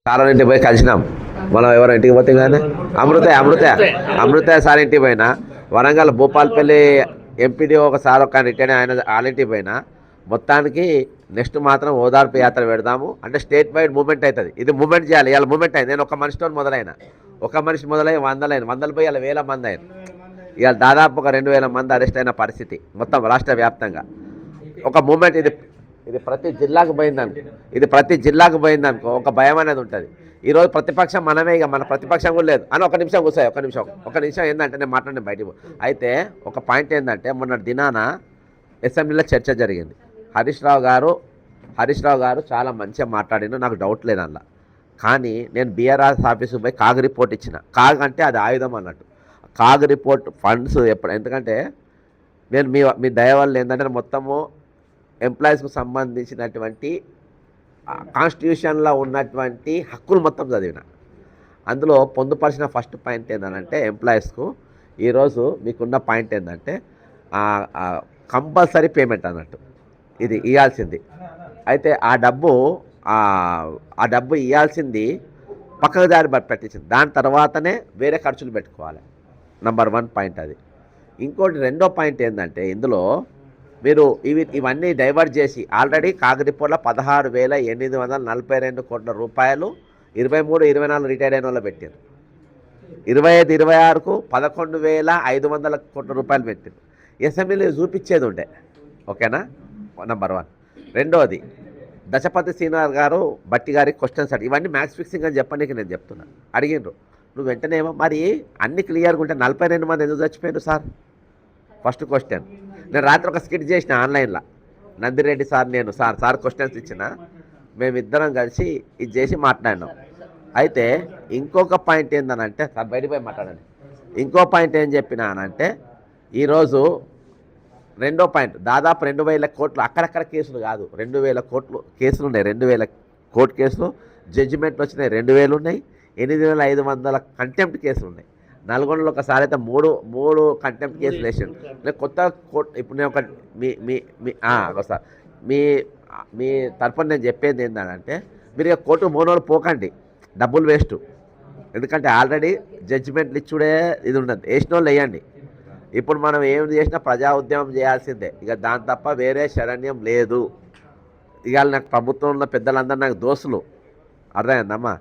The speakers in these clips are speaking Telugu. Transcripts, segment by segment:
సార్ ఇంటికి పోయి కలిసినాం. మనం ఎవరు ఇంటికి పోతే కానీ అమృత సార్ ఇంటికి పోయినా, వరంగల్ భూపాలపల్లి ఎంపీడీ ఒకసారి ఒక రిటైర్ ఆయన వాళ్ళ ఇంటికి పోయినా. మొత్తానికి నెక్స్ట్ మాత్రం ఓదార్పు యాత్ర పెడదాము. అంటే స్టేట్ వైడ్ మూమెంట్ అవుతుంది. ఇది మూమెంట్ చేయాలి. ఇవాళ మూమెంట్ అయింది. నేను ఒక మనిషితో మొదలైన, ఒక మనిషి మొదలై వందలు పోయి ఇలా 1000 మంది అయిన. ఇవాళ దాదాపు ఒక 2000 మంది అరెస్ట్ అయిన పరిస్థితి మొత్తం రాష్ట్ర వ్యాప్తంగా. ఒక మూమెంట్ ఇది. ఇది ప్రతి జిల్లాకు పోయిందనుకో ఒక భయం అనేది ఉంటుంది. ఈరోజు ప్రతిపక్షం మనమే, ఇక మన ప్రతిపక్షం కూడా లేదు అని. ఒక నిమిషం కూర్చోయి, ఒక నిమిషం ఏంటంటే నేను మాట్లాడిన బయటికి. అయితే ఒక పాయింట్ ఏంటంటే మొన్న దినాన అసెంబ్లీలో చర్చ జరిగింది. హరీష్ రావు గారు చాలా మంచిగా మాట్లాడిన, నాకు డౌట్ లేదు అందులో. కానీ నేను బీఆర్ఆర్ ఆఫీసుకు పోయి కాగ్ రిపోర్ట్ ఇచ్చిన. కాగ్ అంటే అది ఆయుధం అన్నట్టు. కాగ్ రిపోర్ట్ ఫండ్స్ ఎందుకంటే నేను మీ దయ వల్ల ఏంటంటే మొత్తము ఎంప్లాయీస్కు సంబంధించినటువంటి కాన్స్టిట్యూషన్లో ఉన్నటువంటి హక్కులు మొత్తం చదివిన. అందులో పొందుపరిచిన ఫస్ట్ పాయింట్ ఏంటంటే ఎంప్లాయీస్కు ఈరోజు మీకున్న పాయింట్ ఏంటంటే కంపల్సరీ పేమెంట్ అన్నట్టు ఇది ఇవ్వాల్సింది. అయితే ఆ డబ్బు ఇవ్వాల్సింది పక్కకు దారి పెట్టించింది. దాని తర్వాతనే వేరే ఖర్చులు పెట్టుకోవాలి. నంబర్ 1 పాయింట్ అది. ఇంకోటి రెండో పాయింట్ ఏంటంటే ఇందులో మీరు ఇవన్నీ డైవర్ట్ చేసి ఆల్రెడీ కాగ్ రిపోర్ట్లో 16,842 కోట్ల రూపాయలు 23-24 రిటైర్ అయిన వాళ్ళు పెట్టారు. 25-26కు 11,500 కోట్ల రూపాయలు పెట్టారు. అసెంబ్లీలో చూపించేది ఉండే. ఓకేనా, నంబర్ 1. రెండోది దశపతి శ్రీనివాస్ గారు బట్టి గారికి క్వశ్చన్స్ అడిగి ఇవన్నీ మ్యాథ్స్ ఫిక్సింగ్ అని చెప్పడానికి నేను చెప్తున్నా. అడిగినరు నువ్వు వెంటనేమో మరి అన్ని క్లియర్గా ఉంటే 42 మంది ఎందుకు చచ్చిపోయారు సార్? First question. నేను రాత్రి ఒక స్కిట్ చేసిన ఆన్లైన్లో. నందిరెడ్డి సార్ నేను సార్ క్వశ్చన్స్ ఇచ్చిన, మేమిద్దరం కలిసి ఇది చేసి మాట్లాడినాం. అయితే ఇంకొక పాయింట్ ఏందనంటే సార్ బయటికి పోయి మాట్లాడండి. ఇంకో పాయింట్ ఏం చెప్పినానంటే ఈరోజు రెండో పాయింట్ దాదాపు 2,000 కోట్లు అక్కడక్కడ కేసులు కాదు, 2,000 కోట్లు కేసులు ఉన్నాయి. 2,000 కోర్టు కేసులు, జడ్జిమెంట్లు వచ్చినాయి 2,000 ఉన్నాయి. 8,500 కంటెంప్ట్ కేసులు ఉన్నాయి. నల్గొండలో ఒకసారి అయితే మూడు కంటెంప్ట్ కేసులు వేసాడు. నేను కొత్త కోర్టు ఇప్పుడు నేను ఒక ఒకసారి మీ తరఫున నేను చెప్పేది ఏంటంటే మీరు ఇక కోర్టు మోనోళ్ళు పోకండి, డబ్బులు వేస్ట్. ఎందుకంటే ఆల్రెడీ జడ్జిమెంట్లు ఇచ్చుడే ఇది ఉన్నది, వేసిన వాళ్ళు వేయండి. ఇప్పుడు మనం ఏం చేసినా ప్రజా ఉద్యమం చేయాల్సిందే, ఇక దాని తప్ప వేరే శరణ్యం లేదు. ఇవాళ నాకు ప్రభుత్వం ఉన్న పెద్దలందరూ నాకు దోస్తులు, అర్థమైందమ్మా.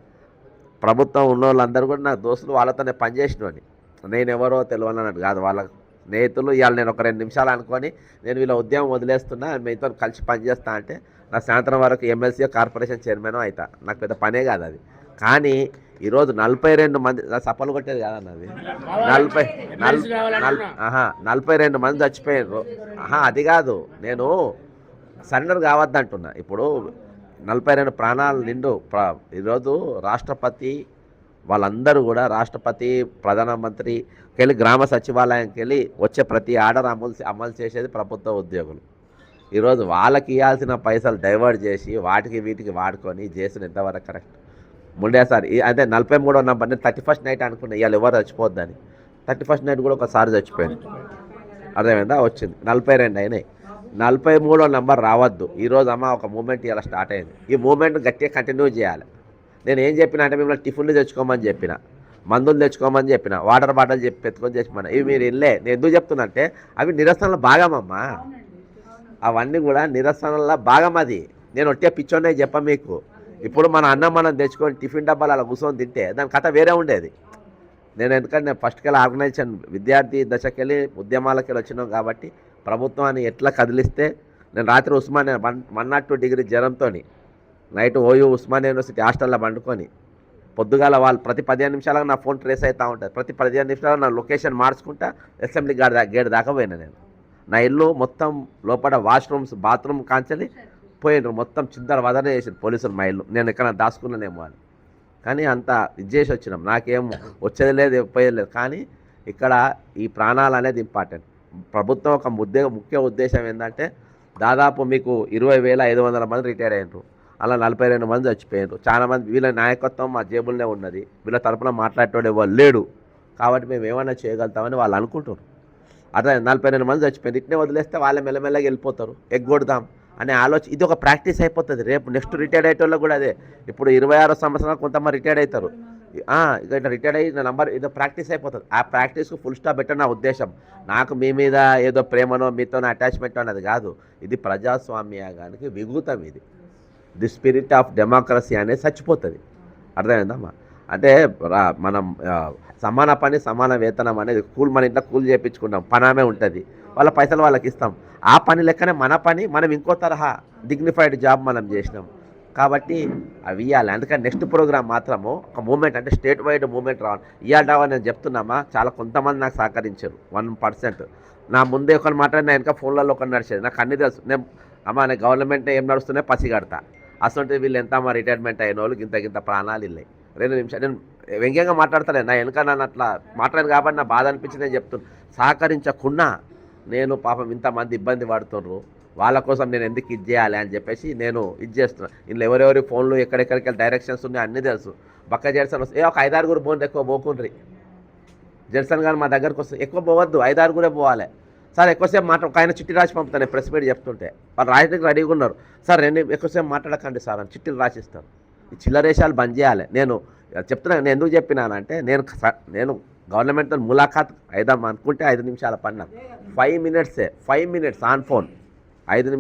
ప్రభుత్వం ఉన్న వాళ్ళందరూ కూడా నాకు దోస్తులు, వాళ్ళతోనే పనిచేసినని. నేను ఎవరో తెలియనట్టు కాదు, వాళ్ళ స్నేహితులు. ఇవాళ నేను ఒక 2 నిమిషాలు అనుకొని నేను వీళ్ళ ఉద్యమం వదిలేస్తున్నా, మీతో కలిసి పనిచేస్తా అంటే నా సాయంత్రం వరకు ఎమ్మెల్సీ కార్పొరేషన్ చైర్మన్ అవుతా. నాకు పెద్ద పనే కాదు అది. కానీ ఈరోజు 42 మంది సఫలు కొట్టేది కాదన్నది. 42 మంది చచ్చిపోయారు. అది కాదు, నేను సరెండర్ కావద్దంటున్నా. ఇప్పుడు 42 ప్రాణాలు నిండు. ఈరోజు రాష్ట్రపతి వాళ్ళందరూ కూడా రాష్ట్రపతి ప్రధానమంత్రికి వెళ్ళి గ్రామ సచివాలయంకి వెళ్ళి వచ్చే ప్రతి ఆర్డర్ అమలు చేసేది ప్రభుత్వ ఉద్యోగులు. ఈరోజు వాళ్ళకి ఇవ్వాల్సిన పైసలు డైవర్ట్ చేసి వీటికి వాడుకొని చేసిన ఎంతవరకు కరెక్ట్? ముండేసారి అదే 43వ నంబర్. నేను 31st నైట్ అనుకున్నా ఇవాళ ఎవరు చచ్చిపోద్దని. 31st నైట్ కూడా ఒకసారి చచ్చిపోయింది, అర్థమైందా? వచ్చింది 42 అయినాయి. 43వ నంబర్ రావద్దు. ఈరోజు అమ్మ ఒక మూమెంట్ ఇలా స్టార్ట్ అయింది. ఈ మూమెంట్ గట్టిగా కంటిన్యూ చేయాలి. నేను ఏం చెప్పిన అంటే మిమ్మల్ని టిఫిన్లు తెచ్చుకోమని చెప్పిన, మందులు తెచ్చుకోమని చెప్పిన, వాటర్ బాటిల్ పెట్టుకొని తెచ్చుకోమని. ఇవి మీరు వెళ్ళే నేను ఎందుకు చెప్తున్నా అంటే అవి నిరసనలో భాగమమ్మా. అవన్నీ కూడా నిరసనలో భాగం. అది నేను ఒట్టే పిచ్చోనే చెప్ప మీకు. ఇప్పుడు మన అన్నం మనం తెచ్చుకొని టిఫిన్ డబ్బాలు అలా కూర్చొని తింటే దాని కథ వేరే ఉండేది. ఎందుకంటే నేను ఫస్ట్కెళ్ళి ఆర్గనైజేషన్ విద్యార్థి దశకెళ్ళి ఉద్యమాలకెళ్ళి వచ్చినాం కాబట్టి ప్రభుత్వాన్ని ఎట్లా కదిలిస్తే. నేను రాత్రి ఉస్మానియా 102 డిగ్రీ జ్వరంతో నైట్ ఉస్మానియా యూనివర్సిటీ హాస్టల్లో పండుకొని పొద్దుగాల వాళ్ళు ప్రతి 15 నిమిషాలకు నా ఫోన్ ట్రేస్ అవుతూ ఉంటుంది. ప్రతి 15 నిమిషాలకు నా లొకేషన్ మార్చుకుంటా అసెంబ్లీ గేట్ దాకా పోయినా నేను. నా ఇల్లు మొత్తం లోపల వాష్రూమ్స్ బాత్రూమ్ కాంచని పోయినారు, మొత్తం చిందర వదనే చేసారు పోలీసులు మా ఇల్లు. నేను ఎక్కడ దాచుకున్నానేమో అని. కానీ అంత ఇది చేసి వచ్చినాం. నాకేం వచ్చేది లేదు, పోయేది లేదు. కానీ ఇక్కడ ఈ ప్రాణాలు అనేది ఇంపార్టెంట్. ప్రభుత్వం ఒక ముఖ్య ఉద్దేశం ఏంటంటే దాదాపు మీకు 20,500 మంది రిటైర్ అయ్యారు. అలా 42 మంది చచ్చిపోయారు. చాలామంది వీళ్ళ నాయకత్వం మా జేబుల్నే ఉన్నది, వీళ్ళ తరపున మాట్లాడేటోడు ఎవరు లేడు. కాబట్టి మేము ఏమైనా చేయగలుగుతామని వాళ్ళు అనుకుంటారు. అదే 42 మంది చచ్చిపోయారు. ఇట్నే వదిలేస్తే వాళ్ళే మెల్లమెల్లగా వెళ్ళిపోతారు. ఎగ్గొడదాం అనే ఆలోచన ఇది ఒక ప్రాక్టీస్ అయిపోతుంది. రేపు నెక్స్ట్ రిటైర్డ్ అయ్యేటోళ్ళకి కూడా అదే. ఇప్పుడు 26 సంవత్సరాలు కొంతమంది రిటైర్డ్ అవుతారు. ఇక ఇట్లా రిటైర్డ్ అయ్యి నా నంబర్ ఏదో ప్రాక్టీస్ అయిపోతుంది. ఆ ప్రాక్టీస్కు ఫుల్ స్టాప్ పెట్టడం నా ఉద్దేశం. నాకు మీ మీద ఏదో ప్రేమనో మీతో అటాచ్మెంట్ అనేది కాదు. ఇది ప్రజాస్వామ్యానికి విఘూతం. ఇది ది స్పిరిట్ ఆఫ్ డెమోక్రసీ అనేది చచ్చిపోతుంది. అర్థమైందమ్మా? అంటే మనం సమాన పని సమాన వేతనం అనేది మన ఇంట్లో కూలి చేయించుకుంటాం, పనామే ఉంటుంది, వాళ్ళ పైసలు వాళ్ళకి ఇస్తాం. ఆ పని లెక్కనే మన పని మనం ఇంకో తరహా డిగ్నిఫైడ్ జాబ్ మనం చేసినాం కాబట్టి అవి ఇవ్వాలి. అందుకని నెక్స్ట్ ప్రోగ్రామ్ మాత్రము ఒక మూమెంట్ అంటే స్టేట్ వైడ్ మూమెంట్ రావాలి. ఇవ్వాలి నేను చెప్తున్నామా, చాలా కొంతమంది నాకు సహకరించారు 1%. నా ముందే ఒకరు మాట్లాడి నా వెనక ఫోన్లలో ఒకరు నడిచేది, నాకు అన్ని తెలుసు. నేను గవర్నమెంట్ ఏం నడుస్తున్నాయి పసిగడతా. అసలు వీళ్ళు ఎంత మా రిటైర్మెంట్ అయిన వాళ్ళకి ఇంత ప్రాణాలు ఇల్లాయి. 2 నిమిషాలు నేను వ్యంగ్యంగా మాట్లాడతాను, నా వెనక నన్ను అట్లా మాట్లాడను కాబట్టి నా బాధ అనిపించింది నేను చెప్తున్నాను. సహకరించకుండా నేను పాపం ఇంతమంది ఇబ్బంది పడుతున్నారు, వాళ్ళ కోసం నేను ఎందుకు ఇది చేయాలి అని చెప్పేసి నేను ఇది చేస్తున్నాను. ఇందులో ఎవరెవరి ఫోన్లు ఎక్కడెక్కడికి డైరెక్షన్స్ ఉన్నాయి అన్నీ తెలుసు. బక్క జెర్సన్ వస్తే ఒక 5-6 ఫోన్లు ఎక్కువ పోకుండ్రి. జెర్సన్ గారు మా దగ్గరకు వస్తే ఎక్కువ పోవద్దు, 5-6 పోవాలి. సార్ ఎక్కువసేపు ఒక ఆయన చిట్టి రాసి పంపుతాను ప్రెస్ మీట్ చెప్తుంటే, వాళ్ళు రాయడానికి రెడీగా ఉన్నారు. సార్ నేను ఎక్కువసేపు మాట్లాడకండి సార్ అని చిట్టీలు రాసిస్తారు. ఈ చిల్లరేషాలు బంద్ చేయాలి. నేను చెప్తున్నాను, నేను ఎందుకు చెప్పినానంటే నేను గవర్నమెంట్తో ములాఖాత్ అయిదాం అనుకుంటే 5 నిమిషాల పని, 5 మినిట్స్ ఆన్ ఫోన్, 5 నిమిషాలు.